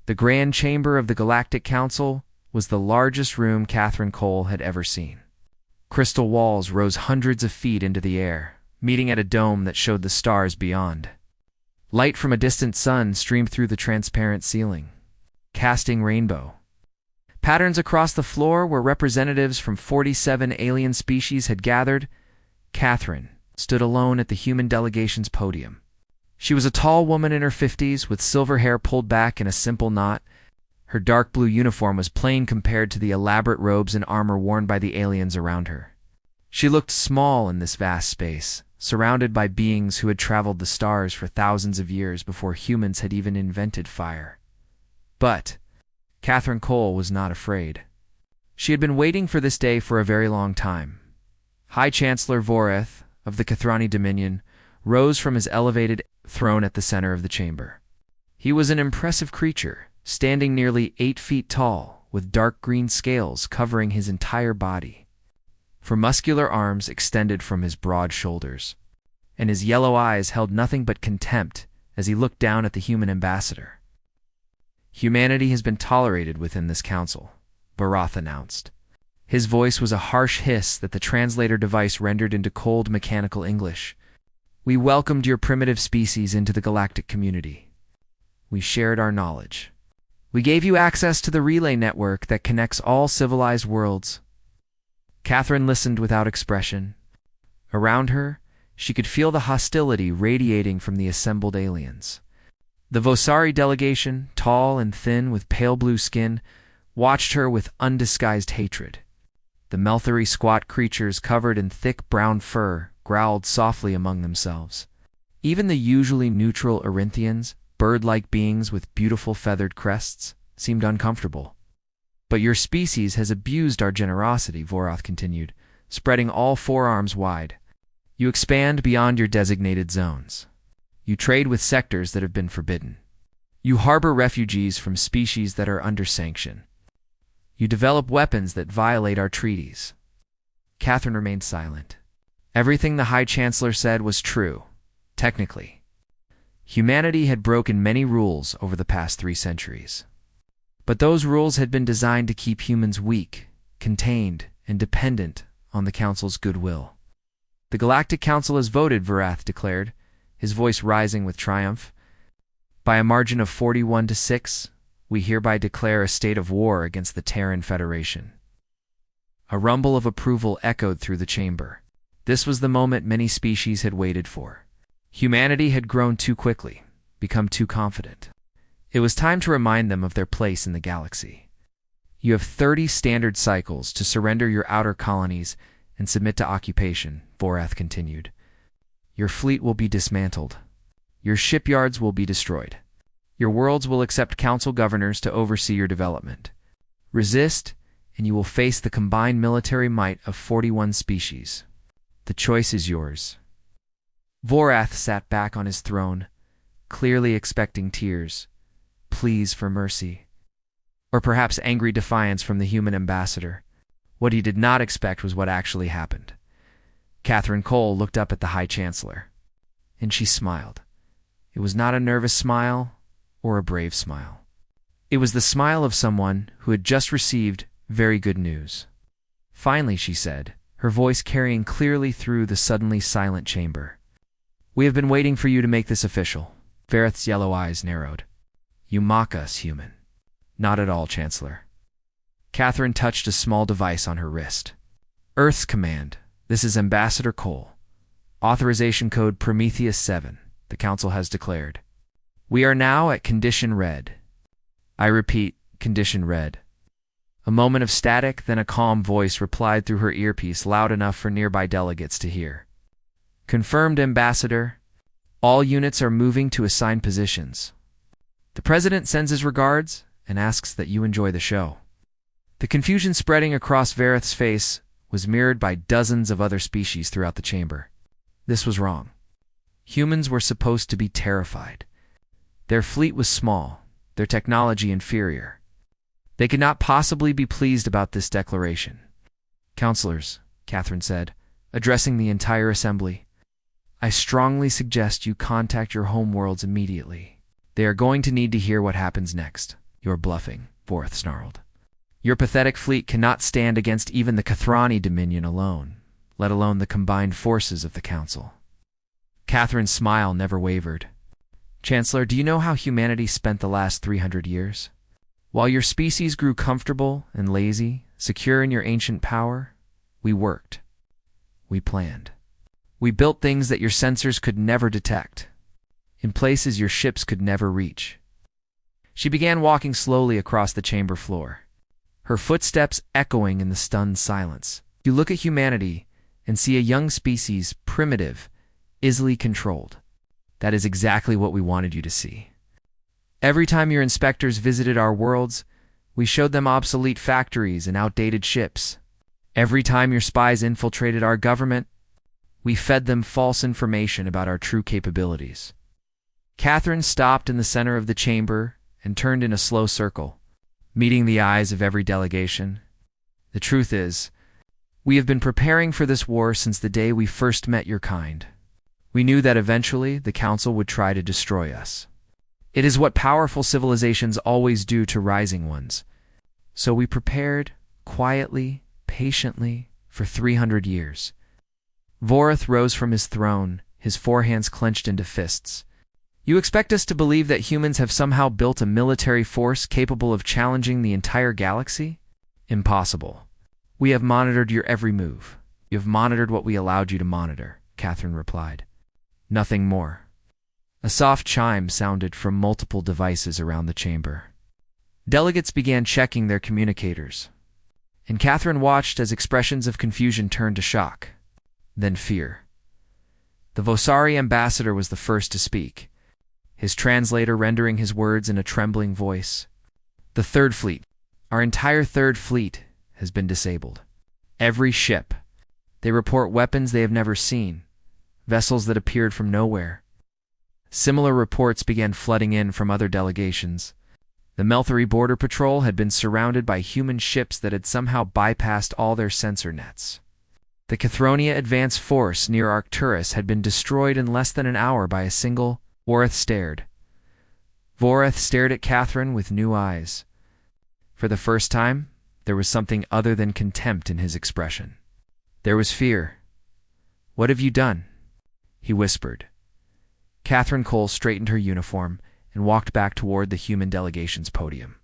The grand chamber of the Galactic Council was the largest room Catherine Cole had ever seen. Crystal walls rose hundreds of feet into the air, meeting at a dome that showed the stars beyond. Light from a distant sun streamed through the transparent ceiling, casting rainbow patterns across the floor where representatives from 47 alien species had gathered. Catherine stood alone at the human delegation's podium. She was a tall woman in her 50s with silver hair pulled back in a simple knot. Her dark blue uniform was plain compared to the elaborate robes and armor worn by the aliens around her. She looked small in this vast space, surrounded by beings who had traveled the stars for thousands of years before humans had even invented fire. But Catherine Cole was not afraid. She had been waiting for this day for a very long time. High Chancellor Voreth of the Kathrani Dominion rose from his elevated throne at the center of the chamber. He was an impressive creature, standing nearly 8 feet tall, with dark green scales covering his entire body. For muscular arms extended from his broad shoulders, and his yellow eyes held nothing but contempt as he looked down at the human ambassador. Humanity has been tolerated within this council, Barath announced. His voice was a harsh hiss that the translator device rendered into cold mechanical English. We welcomed your primitive species into the galactic community. We shared our knowledge. We gave you access to the relay network that connects all civilized worlds. Catherine listened without expression. Around her, she could feel the hostility radiating from the assembled aliens. The Vosari delegation, tall and thin with pale blue skin, watched her with undisguised hatred. The Melthery squat creatures covered in thick brown fur growled softly among themselves. Even the usually neutral Erinthians, bird-like beings with beautiful feathered crests, seemed uncomfortable. But your species has abused our generosity, Vorath continued, spreading all forearms wide. You expand beyond your designated zones. You trade with sectors that have been forbidden. You harbor refugees from species that are under sanction. You develop weapons that violate our treaties. Catherine remained silent. Everything the High Chancellor said was true, technically. Humanity had broken many rules over the past 3 centuries. But those rules had been designed to keep humans weak, contained, and dependent on the Council's goodwill. The Galactic Council has voted, Varath declared, his voice rising with triumph. By a margin of 41-6, we hereby declare a state of war against the Terran Federation. A rumble of approval echoed through the chamber. This was the moment many species had waited for. Humanity had grown too quickly, become too confident. It was time to remind them of their place in the galaxy. You have 30 standard cycles to surrender your outer colonies and submit to occupation, Vorath continued. Your fleet will be dismantled. Your shipyards will be destroyed. Your worlds will accept council governors to oversee your development. Resist, and you will face the combined military might of 41 species. The choice is yours. Vorath sat back on his throne, clearly expecting tears, pleas for mercy, or perhaps angry defiance from the human ambassador. What he did not expect was what actually happened. Catherine Cole looked up at the High Chancellor, and she smiled. It was not a nervous smile or a brave smile. It was the smile of someone who had just received very good news. Finally, she said, her voice carrying clearly through the suddenly silent chamber. We have been waiting for you to make this official. Vareth's yellow eyes narrowed. You mock us, human. Not at all, Chancellor. Catherine touched a small device on her wrist. Earth's command. This is Ambassador Cole. Authorization code Prometheus 7, the Council has declared. We are now at Condition Red. I repeat, Condition Red. A moment of static, then a calm voice replied through her earpiece loud enough for nearby delegates to hear. Confirmed, Ambassador. All units are moving to assigned positions. The President sends his regards and asks that you enjoy the show. The confusion spreading across Vareth's face was mirrored by dozens of other species throughout the chamber. This was wrong. Humans were supposed to be terrified. Their fleet was small, their technology inferior. They could not possibly be pleased about this declaration. Counselors, Catherine said, addressing the entire assembly, I strongly suggest you contact your homeworlds immediately. They are going to need to hear what happens next. "You're bluffing," Vorth snarled. "Your pathetic fleet cannot stand against even the Kathrani Dominion alone, let alone the combined forces of the Council." Catherine's smile never wavered. "Chancellor, do you know how humanity spent the last 300 years? While your species grew comfortable and lazy, secure in your ancient power, we worked. We planned. We built things that your sensors could never detect, in places your ships could never reach." She began walking slowly across the chamber floor, her footsteps echoing in the stunned silence. "You look at humanity and see a young species, primitive, easily controlled. That is exactly what we wanted you to see. Every time your inspectors visited our worlds, we showed them obsolete factories and outdated ships. Every time your spies infiltrated our government, we fed them false information about our true capabilities." Catherine stopped in the center of the chamber and turned in a slow circle, meeting the eyes of every delegation. "The truth is, we have been preparing for this war since the day we first met your kind. We knew that eventually the Council would try to destroy us. It is what powerful civilizations always do to rising ones. So we prepared, quietly, patiently, for 300 years. Vorth rose from his throne, his forehands clenched into fists. "You expect us to believe that humans have somehow built a military force capable of challenging the entire galaxy? Impossible. We have monitored your every move. You have monitored what we allowed you to monitor," Catherine replied. "Nothing more." A soft chime sounded from multiple devices around the chamber. Delegates began checking their communicators, and Catherine watched as expressions of confusion turned to shock, then fear. The Vosari ambassador was the first to speak, his translator rendering his words in a trembling voice. "The Third Fleet, our entire Third Fleet, has been disabled. Every ship. They report weapons they have never seen, vessels that appeared from nowhere." Similar reports began flooding in from other delegations. The Melthari Border Patrol had been surrounded by human ships that had somehow bypassed all their sensor nets. The Cathronia Advance Force near Arcturus had been destroyed in less than an hour by a single. Vorth stared at Catherine with new eyes. For the first time, there was something other than contempt in his expression. There was fear. "What have you done?" he whispered. Catherine Cole straightened her uniform and walked back toward the human delegation's podium.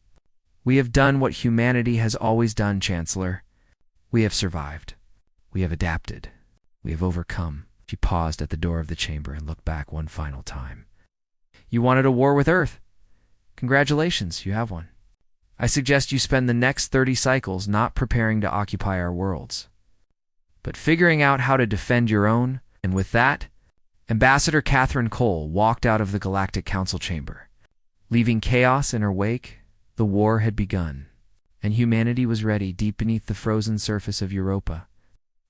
"We have done what humanity has always done, Chancellor. We have survived. We have adapted. We have overcome." She paused at the door of the chamber and looked back one final time. "You wanted a war with Earth. Congratulations, you have one. I suggest you spend the next 30 cycles not preparing to occupy our worlds, but figuring out how to defend your own." And with that, Ambassador Catherine Cole walked out of the Galactic Council chamber. Leaving chaos in her wake, the war had begun, and humanity was ready deep beneath the frozen surface of Europa.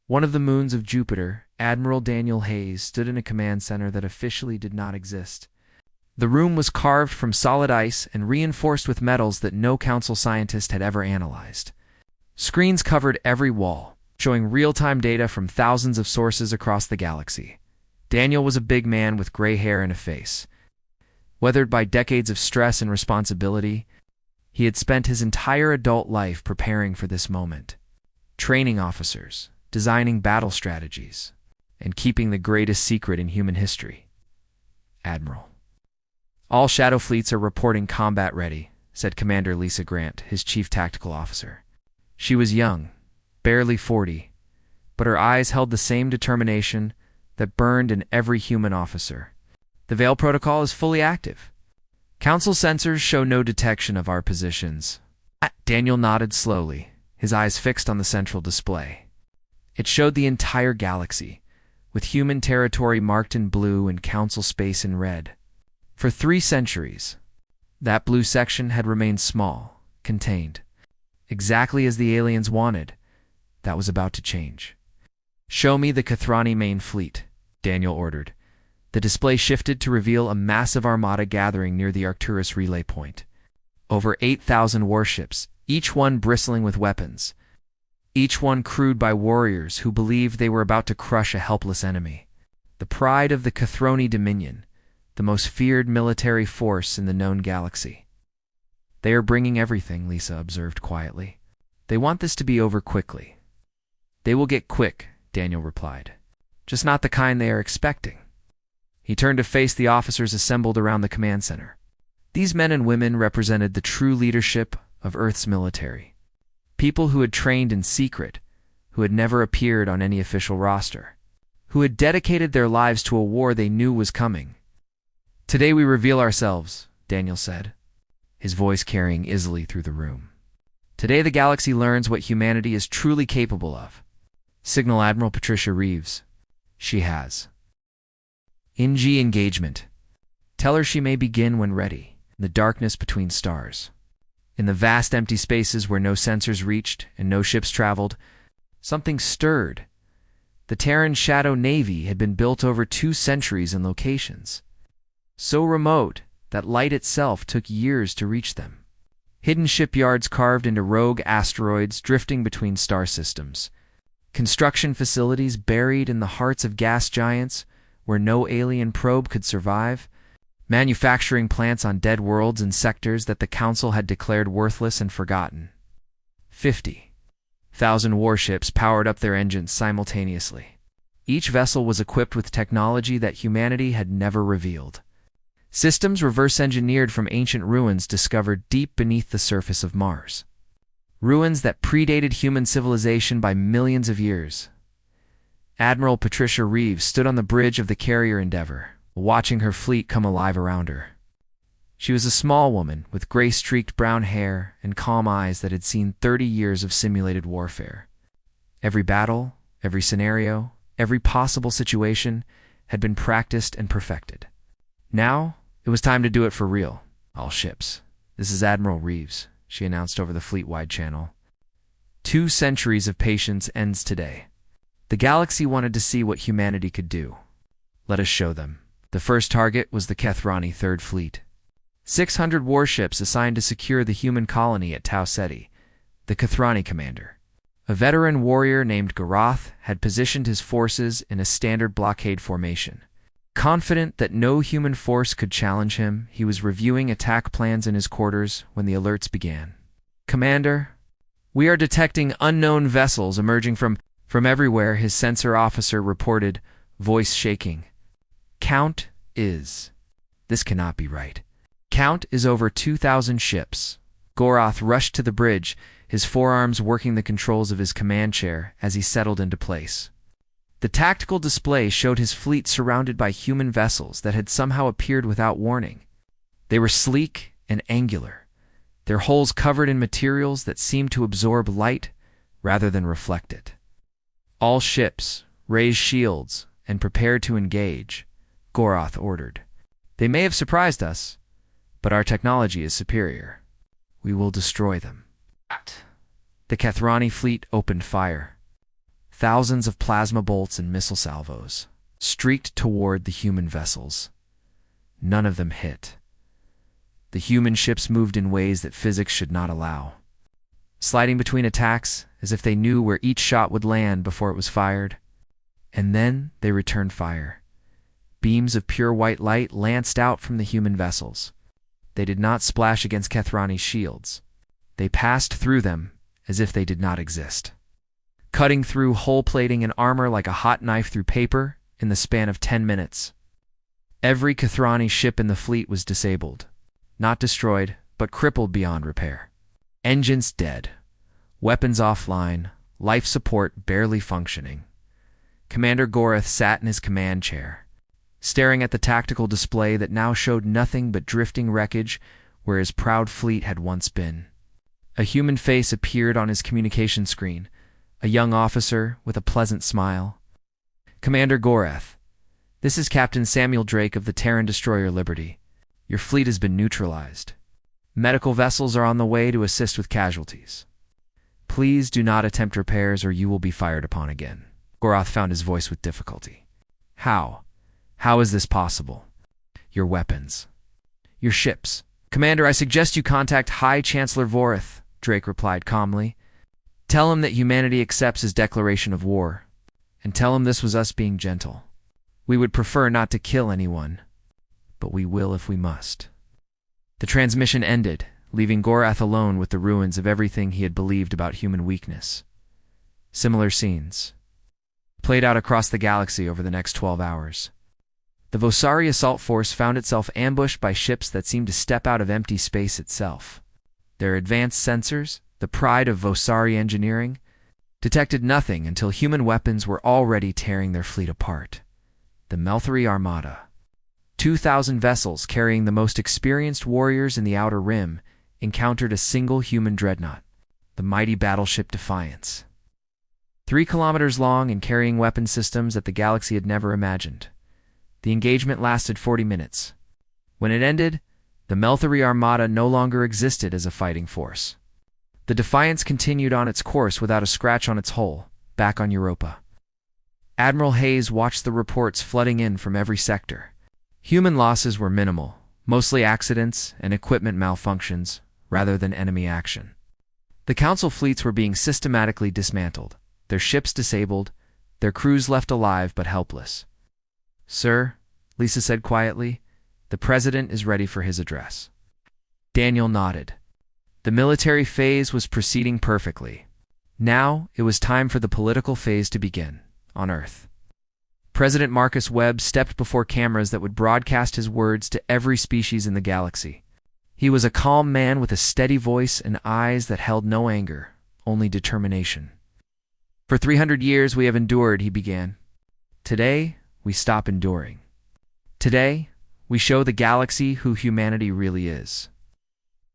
One of the moons of Jupiter, Admiral Daniel Hayes, stood in a command center that officially did not exist. The room was carved from solid ice and reinforced with metals that no Council scientist had ever analyzed. Screens covered every wall, showing real-time data from thousands of sources across the galaxy. Daniel was a big man with gray hair and a face. Weathered by decades of stress and responsibility, he had spent his entire adult life preparing for this moment, training officers, designing battle strategies, and keeping the greatest secret in human history. "Admiral, all shadow fleets are reporting combat ready," said Commander Lisa Grant, his chief tactical officer. She was young, barely 40, but her eyes held the same determination that burned in every human officer. "The Veil Protocol is fully active. Council sensors show no detection of our positions." Daniel nodded slowly, his eyes fixed on the central display. It showed the entire galaxy, with human territory marked in blue and Council space in red. For 3 centuries, that blue section had remained small, contained. Exactly as the aliens wanted, that was about to change. "Show me the Kathrani main fleet," Daniel ordered. The display shifted to reveal a massive armada gathering near the Arcturus relay point. Over 8,000 warships, each one bristling with weapons. Each one crewed by warriors who believed they were about to crush a helpless enemy. The pride of the Kathroni Dominion, the most feared military force in the known galaxy. They are bringing everything, Lisa observed quietly. They want this to be over quickly. They will get quick, Daniel replied. Just not the kind they are expecting. He turned to face the officers assembled around the command center. These men and women represented the true leadership of Earth's military. People who had trained in secret, who had never appeared on any official roster, who had dedicated their lives to a war they knew was coming. Today we reveal ourselves, Daniel said, his voice carrying easily through the room. Today the galaxy learns what humanity is truly capable of. Signal Admiral Patricia Reeves. She has. NG engagement. Tell her she may begin when ready, in the darkness between stars. In the vast empty spaces where no sensors reached and no ships traveled, something stirred. The Terran Shadow Navy had been built over 2 centuries in locations so remote that light itself took years to reach them. Hidden shipyards carved into rogue asteroids drifting between star systems. Construction facilities buried in the hearts of gas giants where no alien probe could survive. Manufacturing plants on dead worlds in sectors that the Council had declared worthless and forgotten. 50,000 warships powered up their engines simultaneously. Each vessel was equipped with technology that humanity had never revealed. Systems reverse-engineered from ancient ruins discovered deep beneath the surface of Mars. Ruins that predated human civilization by millions of years. Admiral Patricia Reeves stood on the bridge of the carrier Endeavour, watching her fleet come alive around her. She was a small woman with gray-streaked brown hair and calm eyes that had seen 30 years of simulated warfare. Every battle, every scenario, every possible situation had been practiced and perfected. Now, it was time to do it for real. All ships. This is Admiral Reeves, she announced over the fleet-wide channel. 2 centuries of patience ends today. The galaxy wanted to see what humanity could do. Let us show them. The first target was the Kethrani Third Fleet. 600 warships assigned to secure the human colony at Tau Ceti. The Kethrani commander, a veteran warrior named Garath, had positioned his forces in a standard blockade formation. Confident that no human force could challenge him, he was reviewing attack plans in his quarters when the alerts began. Commander, we are detecting unknown vessels emerging from everywhere, his sensor officer reported, voice shaking. Count is. This cannot be right. Count is over 2,000 ships. Goroth rushed to the bridge, his forearms working the controls of his command chair as he settled into place. The tactical display showed his fleet surrounded by human vessels that had somehow appeared without warning. They were sleek and angular, their hulls covered in materials that seemed to absorb light rather than reflect it. All ships, raise shields, and prepare to engage, Goroth ordered. They may have surprised us, but our technology is superior. We will destroy them. The Kethrani fleet opened fire. Thousands of plasma bolts and missile salvos streaked toward the human vessels. None of them hit. The human ships moved in ways that physics should not allow, sliding between attacks as if they knew where each shot would land before it was fired. And then they returned fire. Beams of pure white light lanced out from the human vessels. They did not splash against Kethrani's shields. They passed through them as if they did not exist, cutting through hull plating and armor like a hot knife through paper in the span of 10 minutes. Every Kethrani ship in the fleet was disabled, not destroyed, but crippled beyond repair. Engines dead, weapons offline, life support barely functioning. Commander Goroth sat in his command chair, staring at the tactical display that now showed nothing but drifting wreckage where his proud fleet had once been. A human face appeared on his communication screen, a young officer with a pleasant smile. Commander Goroth, this is Captain Samuel Drake of the Terran destroyer Liberty. Your fleet has been neutralized. Medical vessels are on the way to assist with casualties. Please do not attempt repairs or you will be fired upon again. Goroth found his voice with difficulty. How? How is this possible? Your weapons. Your ships. Commander, I suggest you contact High Chancellor Vorith, Drake replied calmly. Tell him that humanity accepts his declaration of war, and tell him this was us being gentle. We would prefer not to kill anyone, but we will if we must. The transmission ended, leaving Gorath alone with the ruins of everything he had believed about human weakness. Similar scenes played out across the galaxy over the next 12 hours. The Vosari assault force found itself ambushed by ships that seemed to step out of empty space itself. Their advanced sensors, the pride of Vosari engineering, detected nothing until human weapons were already tearing their fleet apart. The Melthari Armada, 2,000 vessels carrying the most experienced warriors in the Outer Rim, encountered a single human dreadnought, the mighty battleship Defiance. 3 kilometers long and carrying weapon systems that the galaxy had never imagined. The engagement lasted 40 minutes. When it ended, the Melthari Armada no longer existed as a fighting force. The Defiance continued on its course without a scratch on its hull, back on Europa. Admiral Hayes watched the reports flooding in from every sector. Human losses were minimal, mostly accidents and equipment malfunctions, rather than enemy action. The Council fleets were being systematically dismantled, their ships disabled, their crews left alive but helpless. "Sir," Lisa said quietly, "the President is ready for his address." Daniel nodded. The military phase was proceeding perfectly. Now it was time for the political phase to begin, on Earth. President Marcus Webb stepped before cameras that would broadcast his words to every species in the galaxy. He was a calm man with a steady voice and eyes that held no anger, only determination. "For 300 years we have endured," he began. "Today, we stop enduring. Today, we show the galaxy who humanity really is."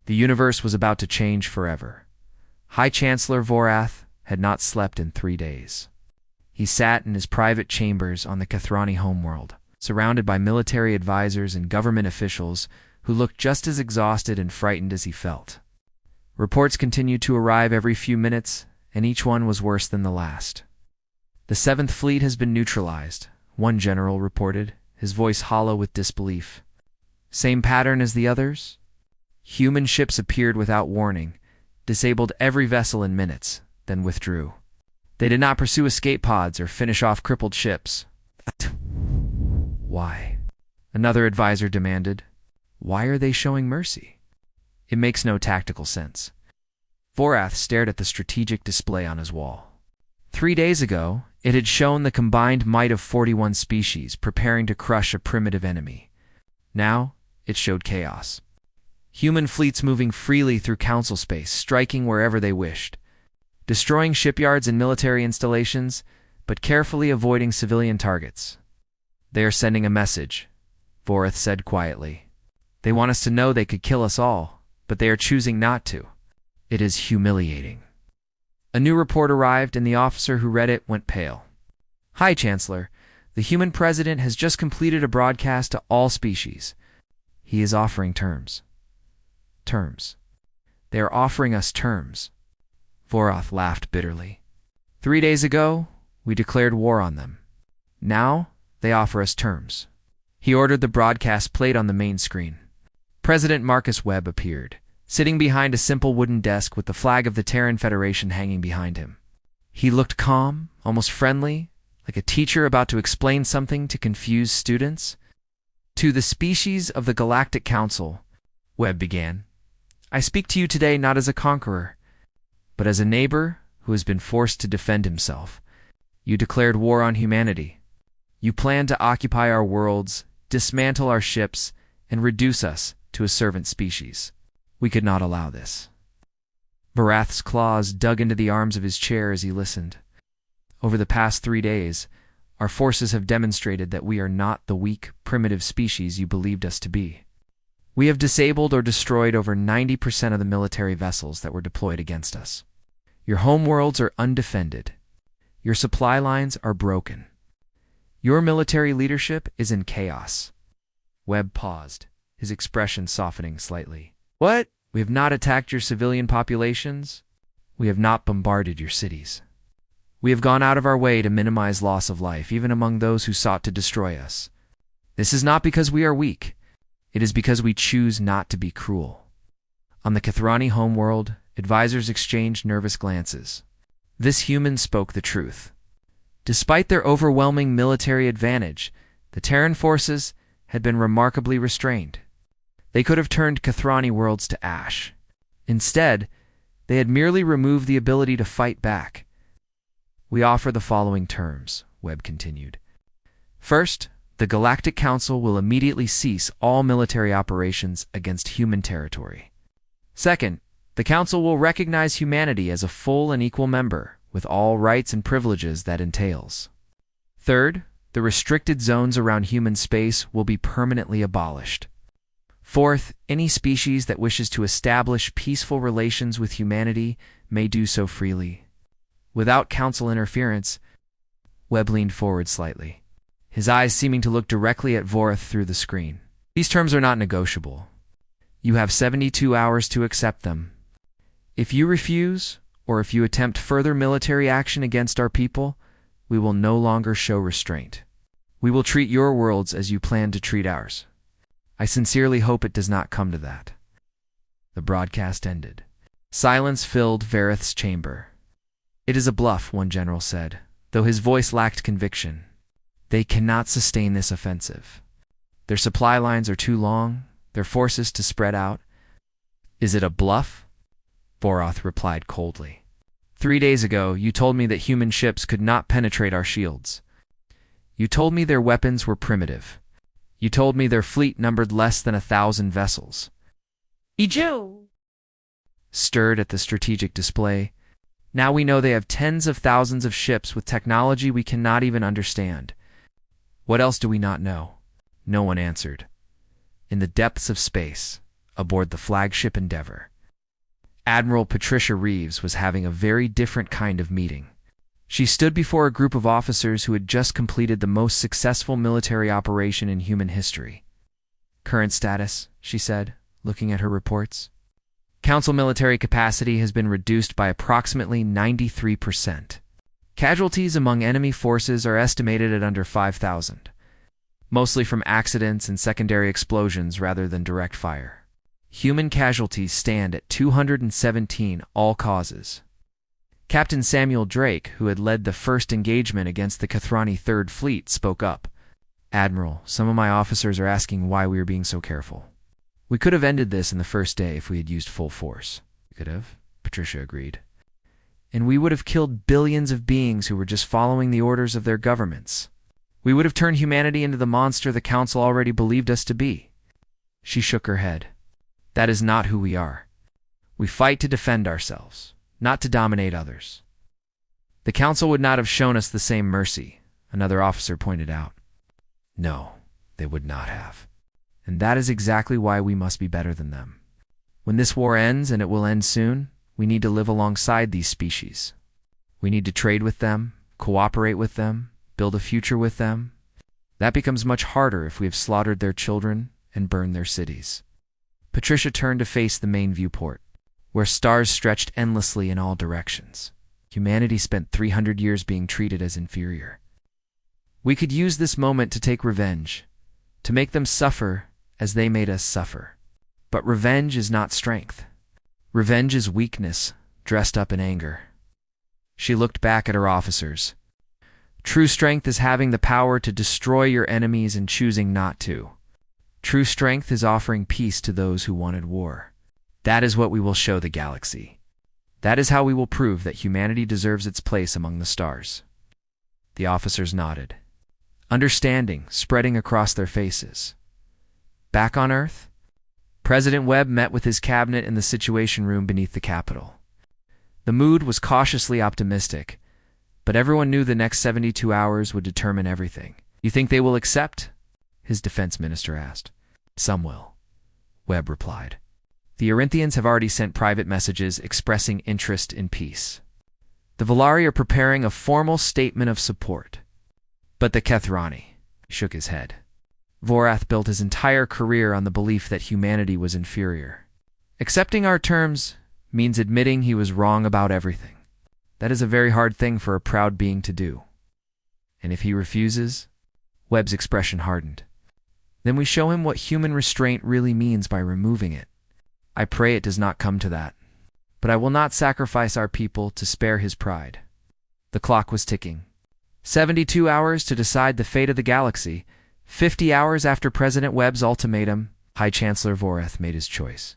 The universe was about to change forever. High Chancellor Vorath had not slept in 3 days. He sat in his private chambers on the Kathrani homeworld, surrounded by military advisors and government officials who looked just as exhausted and frightened as he felt. Reports continued to arrive every few minutes, and each one was worse than the last. "The 7th Fleet has been neutralized," one general reported, his voice hollow with disbelief. "Same pattern as the others?" Human ships appeared without warning, disabled every vessel in minutes, then withdrew. They did not pursue escape pods or finish off crippled ships. "Why?" another advisor demanded. "Why are they showing mercy? It makes no tactical sense." Vorath stared at the strategic display on his wall. 3 days ago, it had shown the combined might of 41 species preparing to crush a primitive enemy. Now, it showed chaos. Human fleets moving freely through Council space, striking wherever they wished, destroying shipyards and military installations, but carefully avoiding civilian targets. "They are sending a message," Vorath said quietly. "They want us to know they could kill us all, but they are choosing not to. It is humiliating." A new report arrived, and the officer who read it went pale. "Hi, Chancellor. The human president has just completed a broadcast to all species. He is offering terms." "Terms? They are offering us terms." Vorath laughed bitterly. 3 days ago, we declared war on them. Now, they offer us terms." He ordered the broadcast played on the main screen. President Marcus Webb appeared, sitting behind a simple wooden desk with the flag of the Terran Federation hanging behind him. He looked calm, almost friendly, like a teacher about to explain something to confused students. "To the species of the Galactic Council," Webb began, "I speak to you today not as a conqueror, but as a neighbor who has been forced to defend himself. You declared war on humanity. You plan to occupy our worlds, dismantle our ships, and reduce us to a servant species. We could not allow this." Vorath's claws dug into the arms of his chair as he listened. "Over the past 3 days, our forces have demonstrated that we are not the weak, primitive species you believed us to be. We have disabled or destroyed over 90% of the military vessels that were deployed against us. Your homeworlds are undefended. Your supply lines are broken. Your military leadership is in chaos." Webb paused, his expression softening slightly. "What? We have not attacked your civilian populations. We have not bombarded your cities. We have gone out of our way to minimize loss of life, even among those who sought to destroy us. This is not because we are weak. It is because we choose not to be cruel." On the Kathrani homeworld, advisors exchanged nervous glances. This human spoke the truth. Despite their overwhelming military advantage, the Terran forces had been remarkably restrained. They could have turned Kathrani worlds to ash, Instead, they had merely removed the ability to fight back. "We offer the following terms," Webb continued. "First, the Galactic Council will immediately cease all military operations against human territory. Second, the Council will recognize humanity as a full and equal member, with all rights and privileges that entails. Third, the restricted zones around human space will be permanently abolished. Fourth, any species that wishes to establish peaceful relations with humanity may do so freely, without Council interference." Webb leaned forward slightly, his eyes seeming to look directly at Vorath through the screen. "These terms are not negotiable. You have 72 hours to accept them. If you refuse, or if you attempt further military action against our people, we will no longer show restraint. We will treat your worlds as you plan to treat ours. I sincerely hope it does not come to that." The broadcast ended. Silence filled Vareth's chamber. "It is a bluff," one general said, though his voice lacked conviction. "They cannot sustain this offensive. Their supply lines are too long, their forces to spread out." "Is it a bluff?" Vorath replied coldly. 3 days ago, you told me that human ships could not penetrate our shields. You told me their weapons were primitive. You told me their fleet numbered less than 1,000 vessels." Ijo stirred at the strategic display. "Now we know they have tens of thousands of ships with technology we cannot even understand. What else do we not know?" No one answered. In the depths of space, aboard the flagship Endeavour, Admiral Patricia Reeves was having a very different kind of meeting. She stood before a group of officers who had just completed the most successful military operation in human history. "Current status," she said, looking at her reports. "Council military capacity has been reduced by approximately 93%. Casualties among enemy forces are estimated at under 5,000, mostly from accidents and secondary explosions rather than direct fire. Human casualties stand at 217 all causes." Captain Samuel Drake, who had led the first engagement against the Kathrani Third Fleet, spoke up. "Admiral, some of my officers are asking why we are being so careful. We could have ended this in the first day if we had used full force." "We could have," Patricia agreed. "And we would have killed billions of beings who were just following the orders of their governments. We would have turned humanity into the monster the Council already believed us to be." She shook her head. "That is not who we are. We fight to defend ourselves, not to dominate others." "The Council would not have shown us the same mercy," another officer pointed out. "No, they would not have. And that is exactly why we must be better than them. When this war ends, and it will end soon, we need to live alongside these species. We need to trade with them, cooperate with them, build a future with them. That becomes much harder if we have slaughtered their children and burned their cities." Patricia turned to face the main viewport, where stars stretched endlessly in all directions. Humanity spent 300 years being treated as inferior. "We could use this moment to take revenge, to make them suffer as they made us suffer. But revenge is not strength. Revenge is weakness, dressed up in anger." She looked back at her officers. "True strength is having the power to destroy your enemies and choosing not to. True strength is offering peace to those who wanted war. That is what we will show the galaxy. That is how we will prove that humanity deserves its place among the stars." The officers nodded, understanding spreading across their faces. Back on Earth, President Webb met with his cabinet in the Situation Room beneath the Capitol. The mood was cautiously optimistic, but everyone knew the next 72 hours would determine everything. "You think they will accept?" his defense minister asked. "Some will," Webb replied. "The Arinthians have already sent private messages expressing interest in peace. The Valari are preparing a formal statement of support. But the Kathrani," shook his head. "Vorath built his entire career on the belief that humanity was inferior. Accepting our terms means admitting he was wrong about everything. That is a very hard thing for a proud being to do. And if he refuses," Webb's expression hardened, "then we show him what human restraint really means by removing it. I pray it does not come to that. But I will not sacrifice our people to spare his pride." The clock was ticking. 72 hours to decide the fate of the galaxy. 50 hours after President Webb's ultimatum, High Chancellor Vorath made his choice.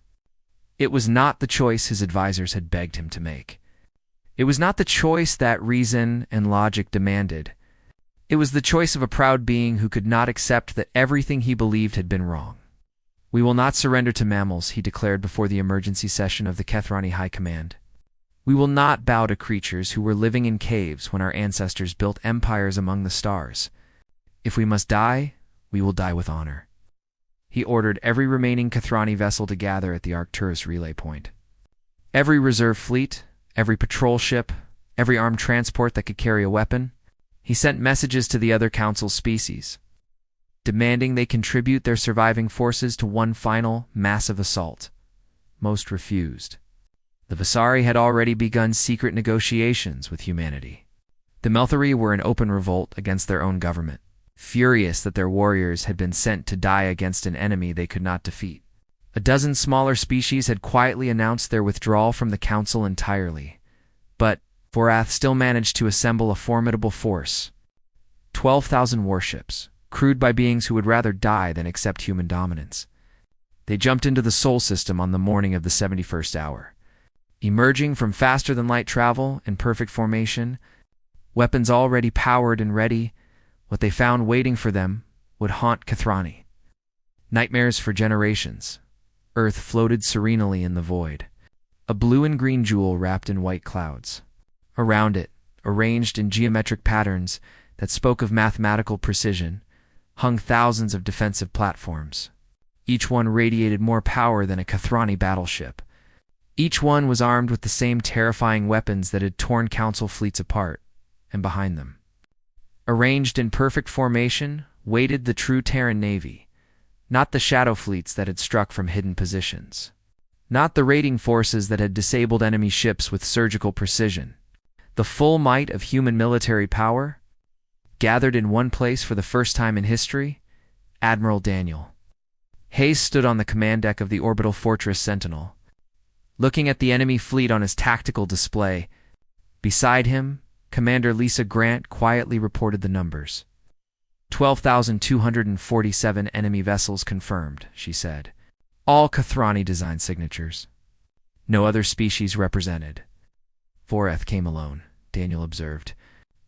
It was not the choice his advisors had begged him to make. It was not the choice that reason and logic demanded. It was the choice of a proud being who could not accept that everything he believed had been wrong. "We will not surrender to mammals," he declared before the emergency session of the Kethrani High Command. "We will not bow to creatures who were living in caves when our ancestors built empires among the stars. If we must die, we will die with honor." He ordered every remaining Kethrani vessel to gather at the Arcturus relay point. Every reserve fleet, every patrol ship, every armed transport that could carry a weapon. He sent messages to the other Council species, demanding they contribute their surviving forces to one final, massive assault. Most refused. The Visari had already begun secret negotiations with humanity. The Melthari were in open revolt against their own government, furious that their warriors had been sent to die against an enemy they could not defeat. A dozen smaller species had quietly announced their withdrawal from the Council entirely, but Vorath still managed to assemble a formidable force. 12,000 warships, crewed by beings who would rather die than accept human dominance. They jumped into the Sol system on the morning of the 71st hour. Emerging from faster-than-light travel in perfect formation, weapons already powered and ready, what they found waiting for them would haunt Kethrani. Nightmares for generations. Earth floated serenely in the void, a blue and green jewel wrapped in white clouds. Around it, arranged in geometric patterns that spoke of mathematical precision, hung thousands of defensive platforms. Each one radiated more power than a Kethrani battleship. Each one was armed with the same terrifying weapons that had torn Council fleets apart, and behind them, arranged in perfect formation, waited the true Terran Navy, not the shadow fleets that had struck from hidden positions, not the raiding forces that had disabled enemy ships with surgical precision. The full might of human military power, gathered in one place for the first time in history. Admiral Daniel Hayes stood on the command deck of the orbital fortress Sentinel, looking at the enemy fleet on his tactical display. Beside him, Commander Lisa Grant quietly reported the numbers. 12,247 enemy vessels confirmed, she said. All Kethrani design signatures. No other species represented. Vorath came alone, Daniel observed.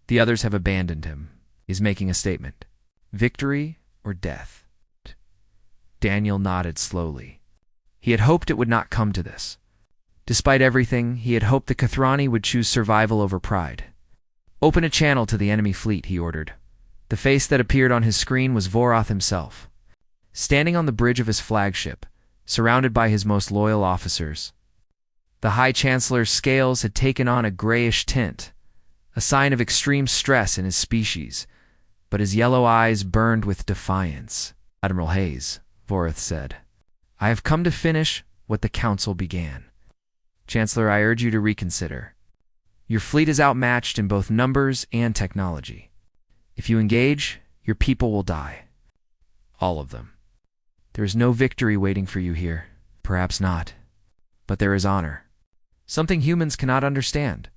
The others have abandoned him. He's making a statement. Victory or death? Daniel nodded slowly. He had hoped it would not come to this. Despite everything, he had hoped the Kethrani would choose survival over pride. Open a channel to the enemy fleet, he ordered. The face that appeared on his screen was Vorath himself, standing on the bridge of his flagship, surrounded by his most loyal officers. The High Chancellor's scales had taken on a grayish tint, a sign of extreme stress in his species, but his yellow eyes burned with defiance. Admiral Hayes, Vorath said, I have come to finish what the Council began. Chancellor, I urge you to reconsider. Your fleet is outmatched in both numbers and technology. If you engage, your people will die. All of them. There is no victory waiting for you here. Perhaps not. But there is honor. Something humans cannot understand.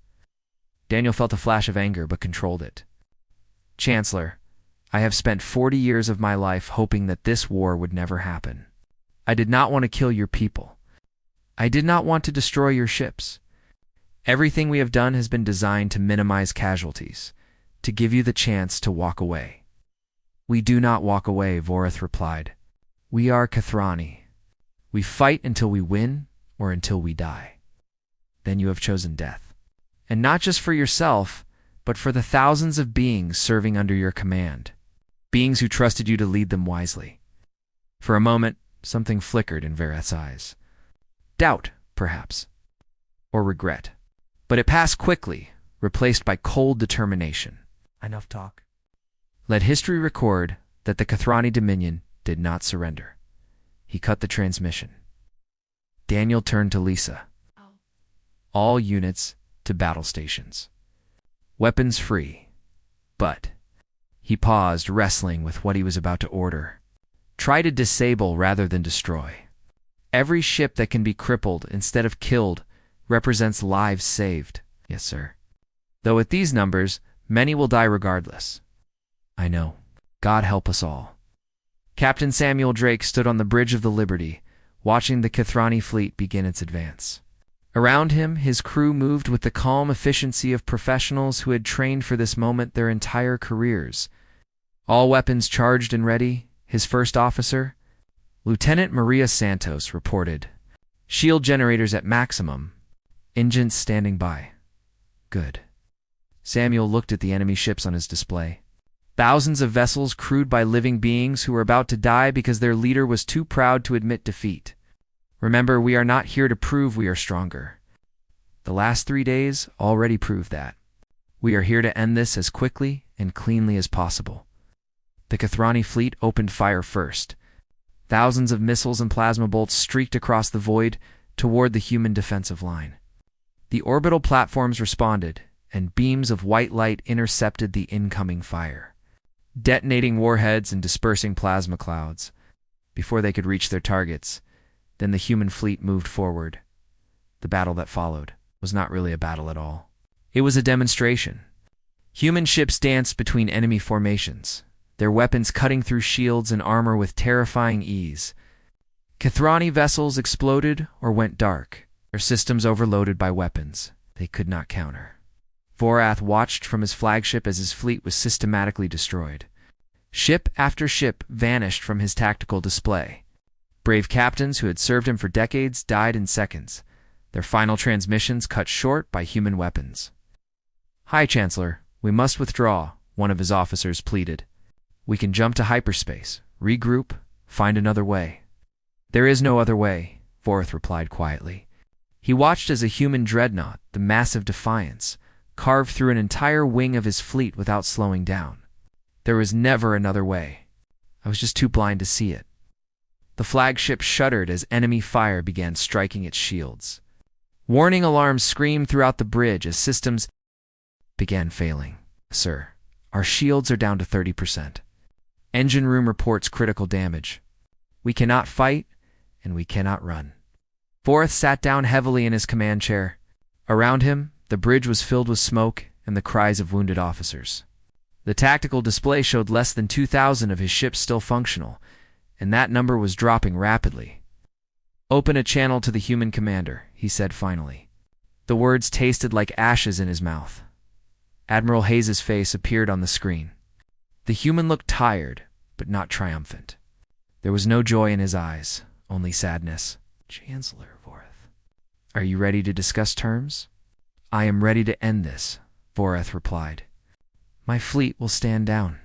Daniel felt a flash of anger, but controlled it. Chancellor, I have spent 40 years of my life hoping that this war would never happen. I did not want to kill your people. I did not want to destroy your ships. Everything we have done has been designed to minimize casualties, to give you the chance to walk away. We do not walk away, Vorath replied. We are Kethrani. We fight until we win or until we die. Then you have chosen death. And not just for yourself, but for the thousands of beings serving under your command. Beings who trusted you to lead them wisely. For a moment, something flickered in Vorath's eyes. Doubt, perhaps. Or regret. But it passed quickly, replaced by cold determination. Enough talk. Let history record that the Kethrani Dominion did not surrender. He cut the transmission. Daniel turned to Lisa. All units to battle stations. Weapons free. But he paused, wrestling with what he was about to order. Try to disable rather than destroy. Every ship that can be crippled instead of killed represents lives saved. Yes, sir. Though at these numbers, many will die regardless. I know. God help us all. Captain Samuel Drake stood on the bridge of the Liberty, watching the Kathrani fleet begin its advance. Around him, his crew moved with the calm efficiency of professionals who had trained for this moment their entire careers. All weapons charged and ready, his first officer, Lieutenant Maria Santos, reported. Shield generators at maximum. Engines standing by. Good. Samuel looked at the enemy ships on his display. Thousands of vessels crewed by living beings who were about to die because their leader was too proud to admit defeat. Remember, we are not here to prove we are stronger. The last 3 days already proved that. We are here to end this as quickly and cleanly as possible. The Kathrani fleet opened fire first. Thousands of missiles and plasma bolts streaked across the void toward the human defensive line. The orbital platforms responded, and beams of white light intercepted the incoming fire, detonating warheads and dispersing plasma clouds. Before they could reach their targets, then the human fleet moved forward. The battle that followed was not really a battle at all. It was a demonstration. Human ships danced between enemy formations, their weapons cutting through shields and armor with terrifying ease. Kathrani vessels exploded or went dark, their systems overloaded by weapons they could not counter. Vorath watched from his flagship as his fleet was systematically destroyed. Ship after ship vanished from his tactical display. Brave captains who had served him for decades died in seconds, their final transmissions cut short by human weapons. "High Chancellor, we must withdraw," one of his officers pleaded. "We can jump to hyperspace, regroup, find another way." "There is no other way," Vorath replied quietly. He watched as a human dreadnought, the massive Defiance, carved through an entire wing of his fleet without slowing down. There was never another way. I was just too blind to see it. The flagship shuddered as enemy fire began striking its shields. Warning alarms screamed throughout the bridge as systems began failing. "Sir, our shields are down to 30%. Engine room reports critical damage. We cannot fight, and we cannot run." Vorath sat down heavily in his command chair. Around him, the bridge was filled with smoke and the cries of wounded officers. The tactical display showed less than 2,000 of his ships still functional, and that number was dropping rapidly. "Open a channel to the human commander," he said finally. The words tasted like ashes in his mouth. Admiral Hayes' face appeared on the screen. The human looked tired, but not triumphant. There was no joy in his eyes, only sadness. "Chancellor Vorath, are you ready to discuss terms?" "I am ready to end this," Vorath replied. "My fleet will stand down.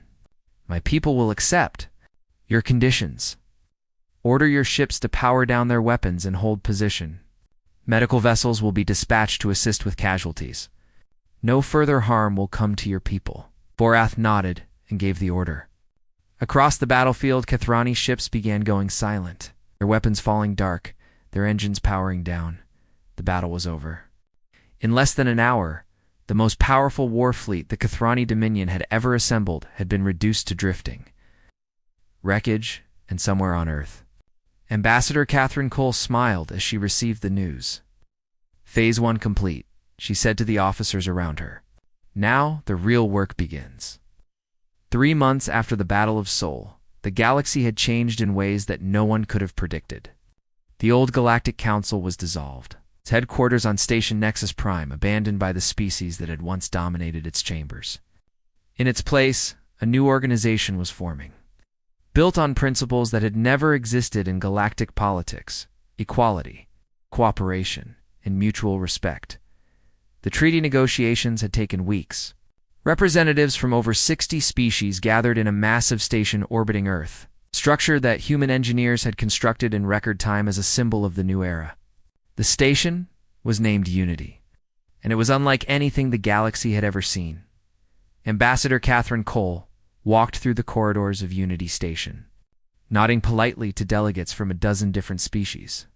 My people will accept your conditions. Order your ships to power down their weapons and hold position. Medical vessels will be dispatched to assist with casualties. No further harm will come to your people." Vorath nodded and gave the order. Across the battlefield, Kathrani ships began going silent, their weapons falling dark, their engines powering down. The battle was over. In less than an hour, the most powerful war fleet the Kathrani Dominion had ever assembled had been reduced to drifting. Wreckage, and somewhere on Earth. Ambassador Catherine Cole smiled as she received the news. "Phase 1 complete," she said to the officers around her. "Now the real work begins." 3 months after the Battle of Sol, the galaxy had changed in ways that no one could have predicted. The old Galactic Council was dissolved, its headquarters on Station Nexus Prime abandoned by the species that had once dominated its chambers. In its place, a new organization was forming, built on principles that had never existed in galactic politics: equality, cooperation, and mutual respect. The treaty negotiations had taken weeks. Representatives from over 60 species gathered in a massive station orbiting Earth, a structure that human engineers had constructed in record time as a symbol of the new era. The station was named Unity, and it was unlike anything the galaxy had ever seen. Ambassador Catherine Cole walked through the corridors of Unity Station, nodding politely to delegates from a dozen different species.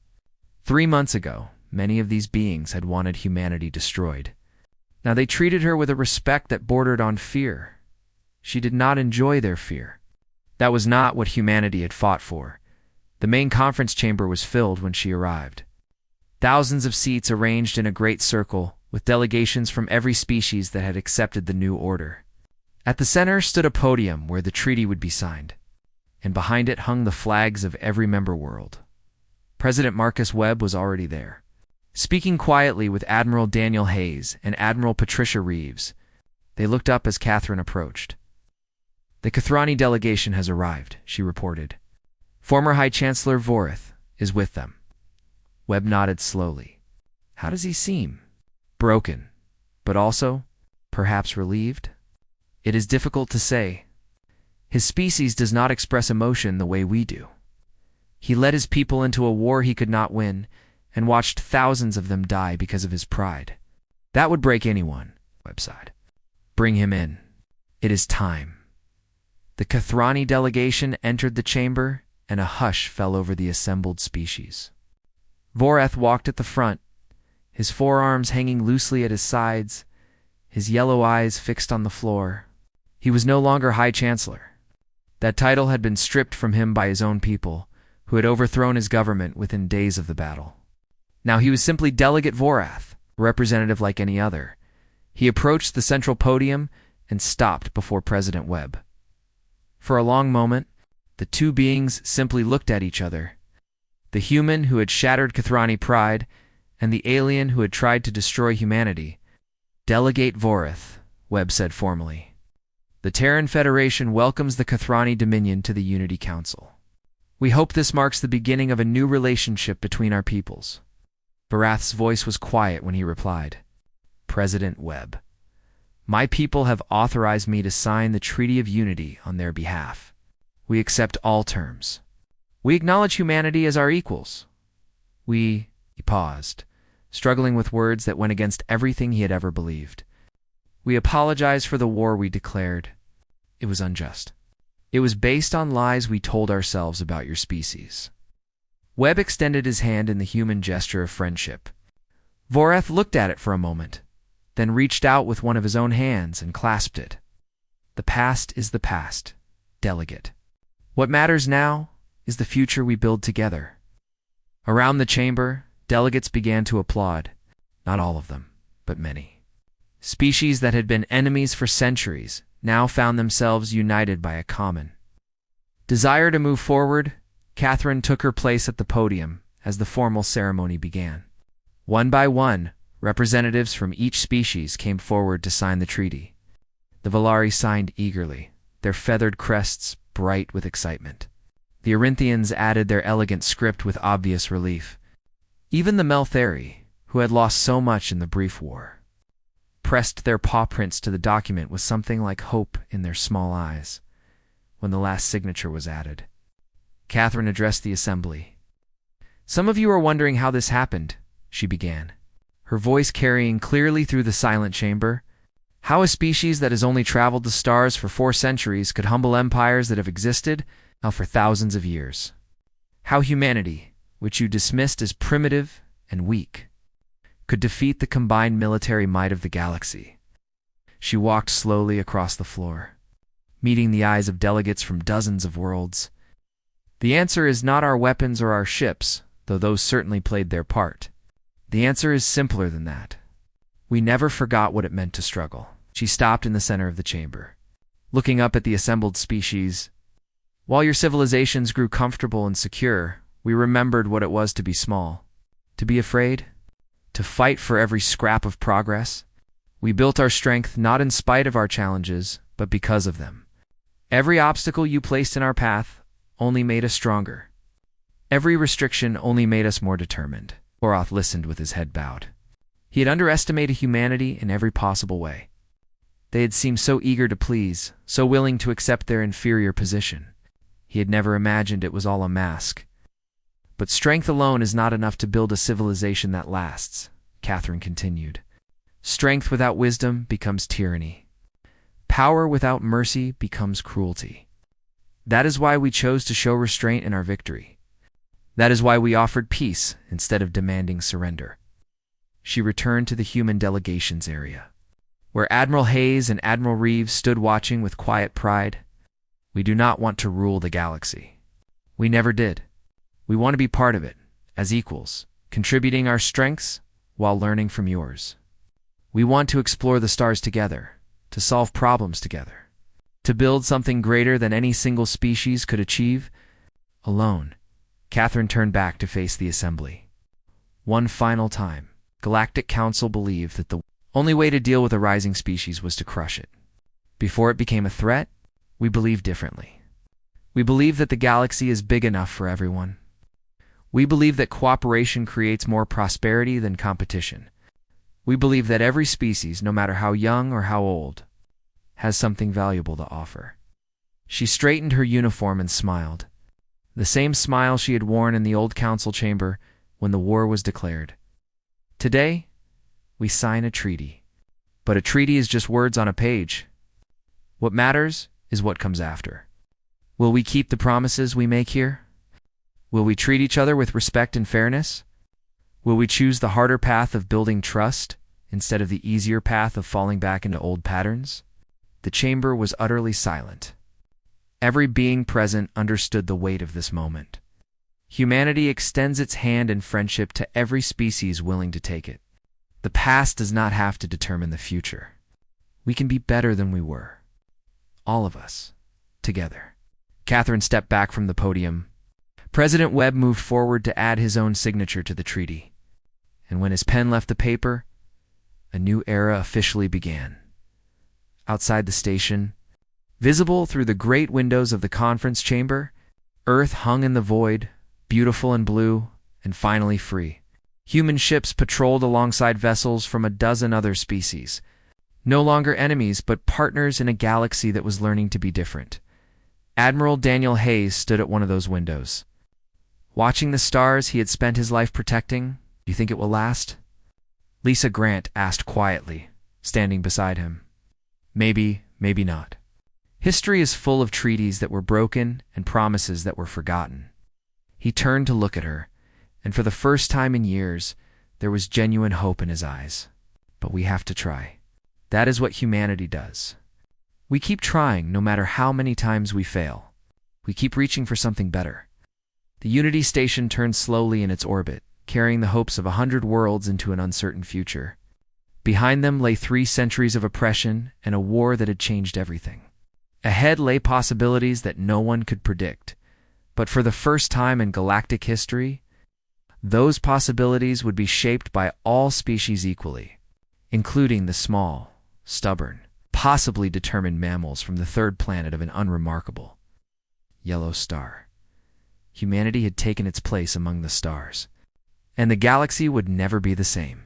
3 months ago, many of these beings had wanted humanity destroyed. Now they treated her with a respect that bordered on fear. She did not enjoy their fear. That was not what humanity had fought for. The main conference chamber was filled when she arrived. Thousands of seats arranged in a great circle, with delegations from every species that had accepted the new order. At the center stood a podium where the treaty would be signed, and behind it hung the flags of every member world. President Marcus Webb was already there. Speaking quietly with Admiral Daniel Hayes and Admiral Patricia Reeves, they looked up as Catherine approached. "The Kathrani delegation has arrived," she reported. "Former High Chancellor Vorith is with them." Webb nodded slowly. How does he seem? Broken, but also, perhaps relieved? It is difficult to say. His species does not express emotion the way we do. He led his people into a war he could not win, and watched thousands of them die because of his pride. That would break anyone, Webb sighed. Bring him in. It is time. The Kathrani delegation entered the chamber, and a hush fell over the assembled species. Voreth walked at the front, his forearms hanging loosely at his sides, his yellow eyes fixed on the floor. He was no longer High Chancellor. That title had been stripped from him by his own people, who had overthrown his government within days of the battle. Now he was simply Delegate Voreth, a representative like any other. He approached the central podium and stopped before President Webb. For a long moment, the two beings simply looked at each other. The human who had shattered Kathrani pride, and the alien who had tried to destroy humanity. "Delegate Voreth," Webb said formally. "The Terran Federation welcomes the Kathrani Dominion to the Unity Council. We hope this marks the beginning of a new relationship between our peoples." Voreth's voice was quiet when he replied, "President Webb, my people have authorized me to sign the Treaty of Unity on their behalf. We accept all terms. We acknowledge humanity as our equals. He paused, struggling with words that went against everything he had ever believed. "We apologize for the war we declared. It was unjust. It was based on lies we told ourselves about your species." Webb extended his hand in the human gesture of friendship. Voreth looked at it for a moment, then reached out with one of his own hands and clasped it. "The past is the past, Delegate. What matters now is the future we build together." Around the chamber, delegates began to applaud. Not all of them, but many. Species that had been enemies for centuries now found themselves united by a common desire to move forward. Catherine took her place at the podium as the formal ceremony began. One by one, representatives from each species came forward to sign the treaty. The Valari signed eagerly, their feathered crests bright with excitement. The Arinthians added their elegant script with obvious relief. Even the Meltheri, who had lost so much in the brief war, pressed their paw prints to the document with something like hope in their small eyes. When the last signature was added, Catherine addressed the assembly. "Some of you are wondering how this happened," she began, her voice carrying clearly through the silent chamber. "How a species that has only traveled the stars for 4 centuries could humble empires that have existed now for thousands of years. How humanity, which you dismissed as primitive and weak, could defeat the combined military might of the galaxy." She walked slowly across the floor, meeting the eyes of delegates from dozens of worlds. "The answer is not our weapons or our ships, though those certainly played their part. The answer is simpler than that. We never forgot what it meant to struggle." She stopped in the center of the chamber, looking up at the assembled species. "While your civilizations grew comfortable and secure, we remembered what it was to be small, to be afraid, to fight for every scrap of progress. We built our strength not in spite of our challenges, but because of them. Every obstacle you placed in our path only made us stronger. Every restriction only made us more determined." Voreth listened with his head bowed. He had underestimated humanity in every possible way. They had seemed so eager to please, so willing to accept their inferior position. He had never imagined it was all a mask. "But strength alone is not enough to build a civilization that lasts," Catherine continued. "Strength without wisdom becomes tyranny. Power without mercy becomes cruelty. That is why we chose to show restraint in our victory. That is why we offered peace instead of demanding surrender." She returned to the human delegations area, where Admiral Hayes and Admiral Reeves stood watching with quiet pride. "We do not want to rule the galaxy. We never did. We want to be part of it, as equals, contributing our strengths while learning from yours. We want to explore the stars together, to solve problems together, to build something greater than any single species could achieve alone." Catherine turned back to face the assembly. One final time, Galactic Council believed that the only way to deal with a rising species was to crush it. Before it became a threat, we believed differently. We believe that the galaxy is big enough for everyone. We believe that cooperation creates more prosperity than competition. We believe that every species, no matter how young or how old, has something valuable to offer. She straightened her uniform and smiled, the same smile she had worn in the old council chamber when the war was declared. Today, we sign a treaty. But a treaty is just words on a page. What matters is what comes after. Will we keep the promises we make here? Will we treat each other with respect and fairness? Will we choose the harder path of building trust instead of the easier path of falling back into old patterns? The chamber was utterly silent. Every being present understood the weight of this moment. Humanity extends its hand in friendship to every species willing to take it. The past does not have to determine the future. We can be better than we were. All of us, together. Catherine stepped back from the podium. President Webb moved forward to add his own signature to the treaty. And when his pen left the paper, a new era officially began. Outside the station, visible through the great windows of the conference chamber, Earth hung in the void, beautiful and blue, and finally free. Human ships patrolled alongside vessels from a dozen other species. No longer enemies, but partners in a galaxy that was learning to be different. Admiral Daniel Hayes stood at one of those windows. Watching the stars he had spent his life protecting, do you think it will last? Lisa Grant asked quietly, standing beside him. Maybe, maybe not. History is full of treaties that were broken and promises that were forgotten. He turned to look at her, and for the first time in years, there was genuine hope in his eyes. But we have to try. That is what humanity does. We keep trying no matter how many times we fail. We keep reaching for something better. The Unity station turned slowly in its orbit, carrying the hopes of 100 worlds into an uncertain future. Behind them lay 3 centuries of oppression and a war that had changed everything. Ahead lay possibilities that no one could predict. But for the first time in galactic history, those possibilities would be shaped by all species equally, including the small, stubborn, possibly determined mammals from the 3rd planet of an unremarkable yellow star. Humanity had taken its place among the stars, and the galaxy would never be the same.